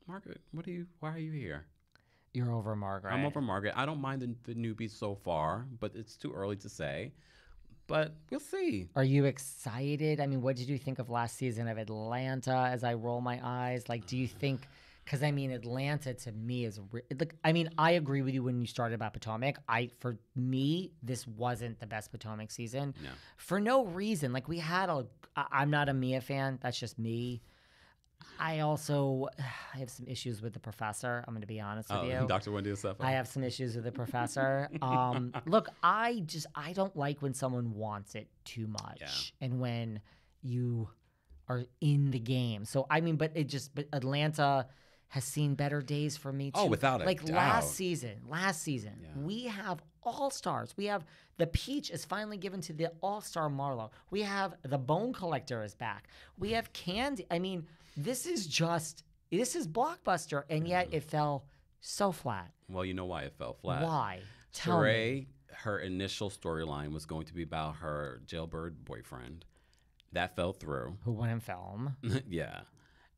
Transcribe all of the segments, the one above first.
Margaret, why are you here? You're over Margaret. I'm over Margaret. I don't mind the newbies so far, but it's too early to say. But we'll see. Are you excited? I mean, what did you think of last season of Atlanta as I roll my eyes? Like, do you think, because I mean, Atlanta to me is, like, I mean, I agree with you when you started about Potomac. For me, this wasn't the best Potomac season. No. For no reason. Like, I'm not a Mia fan. That's just me. I have some issues with the professor. I'm going to be honest with you. Dr. Wendy Osefo. I have some issues with the professor. Look, I don't like when someone wants it too much and when you are in the game. So, I mean, but Atlanta has seen better days for me too. Oh, without a doubt. Last season, we have all-stars. We have the Peach is finally given to the all-star Marlo. We have the Bone Collector is back. We have Candy. I mean, this is blockbuster, and yet it fell so flat. Well, you know why it fell flat. Why? Tell me. Her initial storyline was going to be about her jailbird boyfriend. That fell through. Who wouldn't film? Yeah.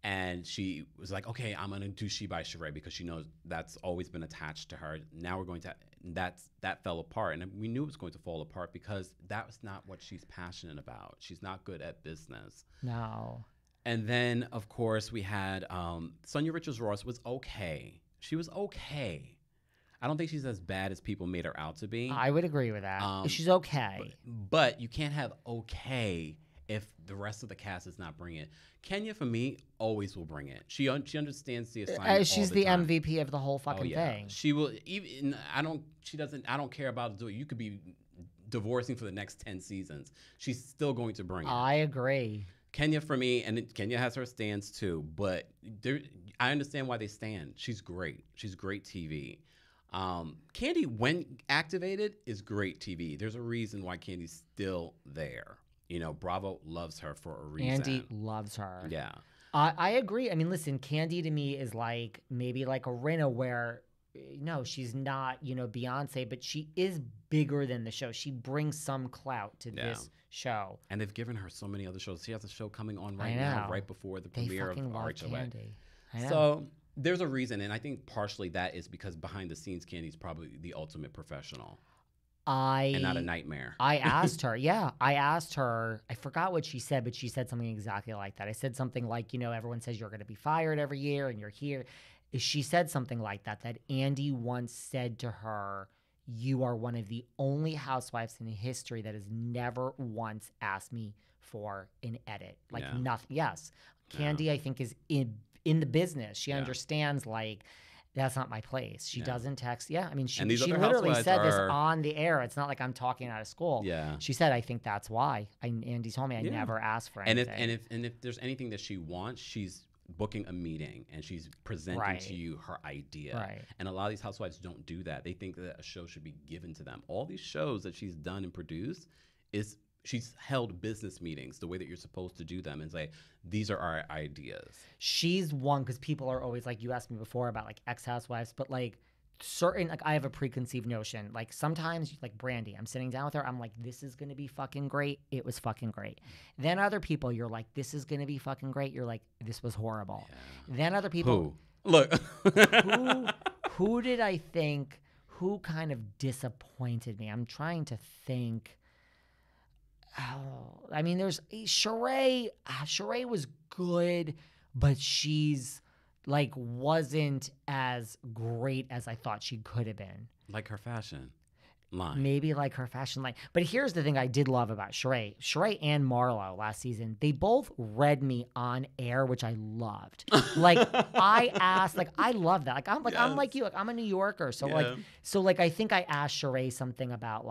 And she was like, okay, I'm going to do She by Sheree because she knows that's always been attached to her. Now we're going to, that fell apart. And we knew it was going to fall apart because that was not what she's passionate about. She's not good at business. No. And then, of course, we had Sonia Richards-Ross was okay. She was okay. I don't think she's as bad as people made her out to be. I would agree with that. She's okay. But you can't have okay if the rest of the cast is not bringing it. Kenya, for me, always will bring it. She understands the assignment. She's all the time. MVP of the whole fucking thing. She will even. I don't care about it. You could be divorcing for the next 10 seasons. She's still going to bring it. I agree. Kenya for me, and Kenya has her stands too. But I understand why they stand. She's great. She's great TV. Candy, when activated, is great TV. There's a reason why Candy's still there. You know, Bravo loves her for a reason. Andy loves her. Yeah. I agree. I mean, listen, Candy to me is like maybe like a Rinna where, no, she's not, Beyonce, but she is bigger than the show. She brings some clout to this show. And they've given her so many other shows. She has a show coming on right now, right before the premiere of RHOA. Candy. So there's a reason, and I think partially that is because behind the scenes, Candy's probably the ultimate professional. And not a nightmare. I asked her, I forgot what she said, but she said something exactly like that. I said something like, everyone says you're going to be fired every year and you're here. She said something like that Andy once said to her, you are one of the only housewives in history that has never once asked me for an edit. Nothing. Yes. Candy, I think, is in the business. She understands, that's not my place. She doesn't text. Yeah, I mean, she literally said this on the air. It's not like I'm talking out of school. Yeah. She said, I think that's why. Andy told me I never asked for anything. And if there's anything that she wants, she's booking a meeting and she's presenting to you her idea. Right. And a lot of these housewives don't do that. They think that a show should be given to them. All these shows that she's done and produced she's held business meetings the way that you're supposed to do them and say, these are our ideas. She's one, because people are always you asked me before about ex-housewives, but certain, I have a preconceived notion. Sometimes, Brandy, I'm sitting down with her, I'm like, this is going to be fucking great. It was fucking great. Then other people, you're like, this is going to be fucking great. You're like, this was horrible. Yeah. Then other people. Who? Look. who did I think, who kind of disappointed me? I'm trying to think. Oh, I mean, there's Sheree. Sheree was good, but she's wasn't as great as I thought she could have been. Like her fashion line. Maybe like her fashion line. But here's the thing I did love about Sheree. Sheree and Marlo last season, they both read me on air, which I loved. I asked, I love that. I'm like you. I'm a New Yorker. So I think I asked Sheree something about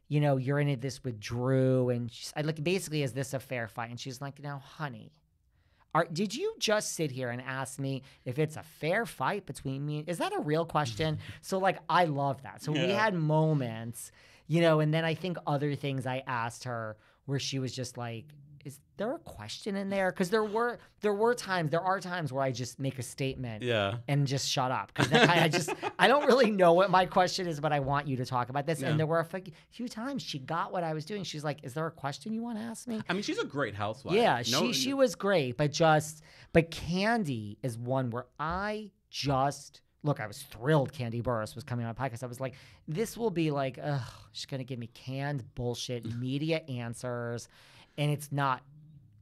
you're in this with Drew, and basically, is this a fair fight? And she's like, now, honey, did you just sit here and ask me if it's a fair fight between me? Is that a real question? So I love that. So we had moments, and then I think other things I asked her where she was just like, is there a question in there? Because there are times where I just make a statement and just shut up. Because I don't really know what my question is, but I want you to talk about this. Yeah. And there were a few times she got what I was doing. She's like, is there a question you want to ask me? I mean, she's a great housewife. Yeah, she was great, but Kandi is one where look, I was thrilled Kandi Burruss was coming on my podcast. I was like, this will be like, she's going to give me canned bullshit media answers. And it's not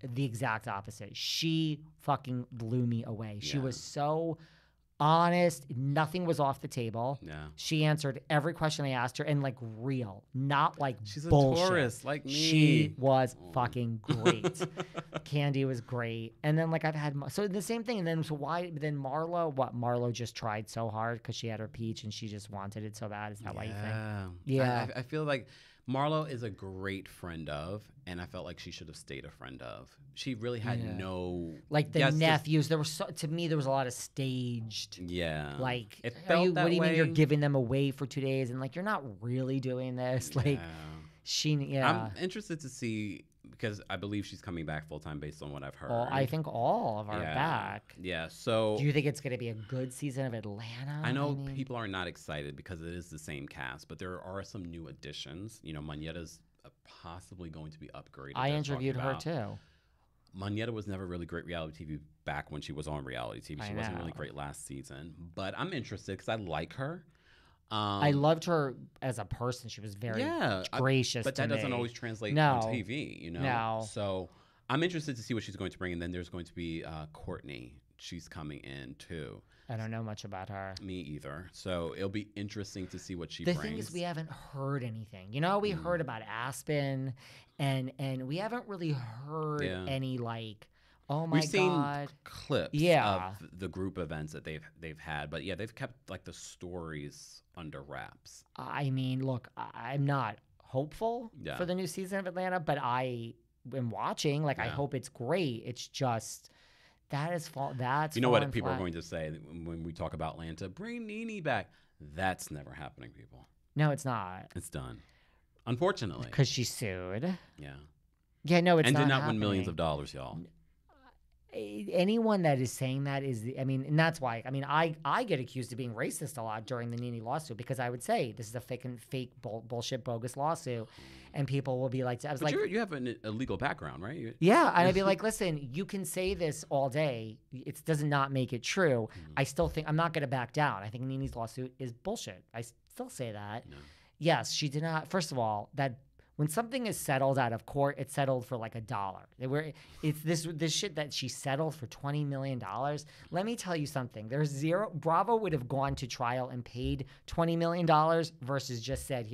the exact opposite. She fucking blew me away. She was so honest. Nothing was off the table. Yeah. She answered every question I asked her and like real, not like she's bullshit. A Taurus like me. She was fucking great. Kandi was great. And then like I've had, so the same thing. And then Marlo just tried so hard because she had her peach and she just wanted it so bad. Is that why you think? Yeah. I feel like Marlo is a great friend of, and I felt like she should have stayed a friend of. She really had no like the nephews. There was to me there was a lot of staged. Yeah, like it felt what do you mean you're giving them away for 2 days and like you're not really doing this? Like I'm interested to see because I believe she's coming back full time based on what I've heard. I think all of our back. Yeah. So do you think it's going to be a good season of Atlanta? I know people are not excited because it is the same cast, but there are some new additions. You know, Moneta's possibly going to be upgraded. I interviewed her too. Moneta was never really great reality TV back when she was on reality TV. She wasn't really great last season, but I'm interested because I like her. I loved her as a person. She was very gracious. But that doesn't always translate on TV, you know. No. So I'm interested to see what she's going to bring. And then there's going to be Courtney. She's coming in too. I don't know much about her. Me either. So it'll be interesting to see what she brings. The thing is, we haven't heard anything. You know, we heard about Aspen, and we haven't really heard any like. Oh my God! We've seen clips of the group events that they've had, but they've kept like the stories under wraps. I mean, look, I'm not hopeful for the new season of Atlanta, but I am watching. Like, I hope it's great. It's just that's you know what people are going to say when we talk about Atlanta? Bring NeNe back. That's never happening, people. No, it's not. It's done, unfortunately, because she sued. Yeah. Yeah, no, it's not. And did not win millions of dollars, y'all. Anyone that is saying that and that's why, I mean, I get accused of being racist a lot during the NeNe lawsuit because I would say this is a fake bullshit, bogus lawsuit. And people will be like, you have a legal background, right? Yeah. And I'd be like, listen, you can say this all day. It does not make it true. I still think I'm not going to back down. I think NeNe's lawsuit is bullshit. I still say that. No. Yes, she did not. First of all, when something is settled out of court, it's settled for like $1. It's this shit that she settled for $20 million. Let me tell you something. Bravo would have gone to trial and paid $20 million versus just said,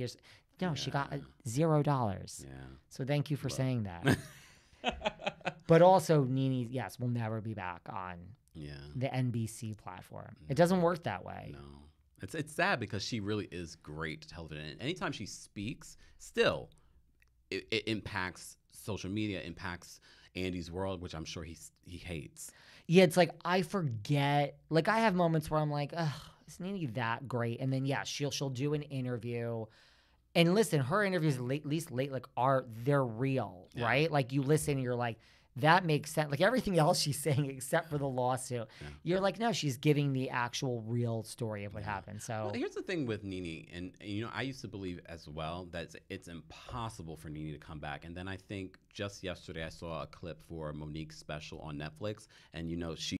she got $0. Yeah. So thank you for saying that. But also, NeNe, yes, will never be back on the NBC platform. It doesn't work that way. No. It's sad because she really is great television. And anytime she speaks, still, it impacts social media, impacts Andy's world, which I'm sure he hates. Yeah, it's like I forget. Like I have moments where I'm like, ugh, is NeNe that great? And then she'll do an interview. And listen, her interviews at least late they're real, right? Like you listen and you're like, that makes sense. Like everything else she's saying except for the lawsuit, you're like, no, she's giving the actual real story of what happened. So here's the thing with NeNe, and you know, I used to believe as well that it's impossible for NeNe to come back. And then I think just yesterday I saw a clip for Monique's special on Netflix, and you know, she